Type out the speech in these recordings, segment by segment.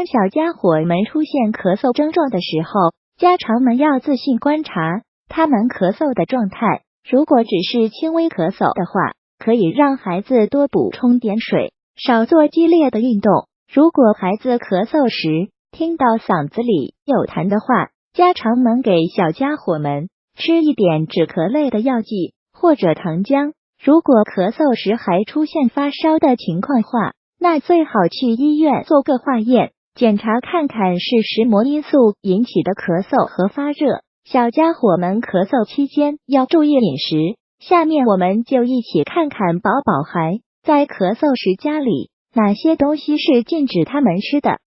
当小家伙们出现咳嗽症状的时候，家长们要仔细观察他们咳嗽的状态。如果只是轻微咳嗽的话，可以让孩子多补充点水，少做激烈的运动。如果孩子咳嗽时听到嗓子里有痰的话，家长们给小家伙们吃一点止咳类的药剂或者糖浆。如果咳嗽时还出现发烧的情况话，那最好去医院做个化验，检查看看是什么因素引起的咳嗽和发热。小家伙们咳嗽期间要注意饮食。下面我们就一起看看宝宝孩在咳嗽时家里哪些东西是禁止他们吃的。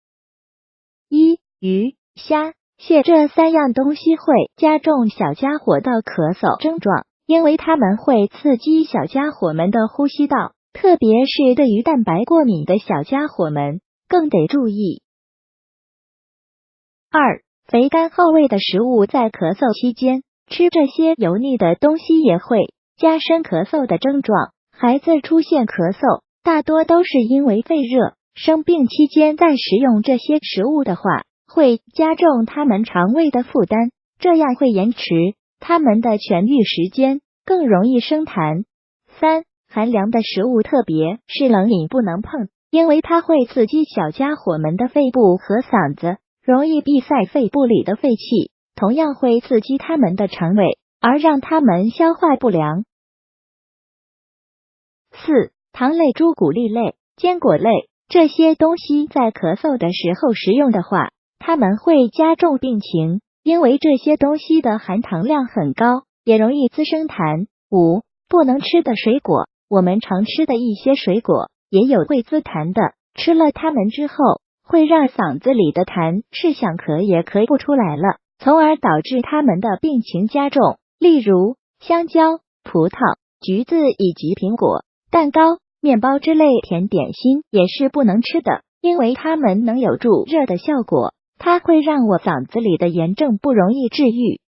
一、鱼、虾、蟹这3样东西会加重小家伙的咳嗽症状，因为它们会刺激小家伙们的呼吸道，特别是对于蛋白过敏的小家伙们更得注意。2、肥甘厚味的食物，在咳嗽期间吃这些油腻的东西也会加深咳嗽的症状。孩子出现咳嗽大多都是因为肺热，生病期间再食用这些食物的话，会加重他们肠胃的负担，这样会延迟他们的痊愈时间，更容易生痰。3、寒凉的食物，特别是冷饮不能碰，因为它会刺激小家伙们的肺部和嗓子，容易闭塞肺部里的废气，同样会刺激他们的肠胃，而让他们消化不良。4、糖类、朱古力类、坚果类，这些东西在咳嗽的时候食用的话，它们会加重病情，因为这些东西的含糖量很高，也容易滋生痰。5、不能吃的水果，我们常吃的一些水果也有会滋痰的，吃了它们之后，会让嗓子里的痰是想咳也咳不出来了，从而导致他们的病情加重。例如香蕉、葡萄、橘子以及苹果。蛋糕、面包之类甜点心也是不能吃的，因为它们能有助热的效果，它会让我嗓子里的炎症不容易治愈。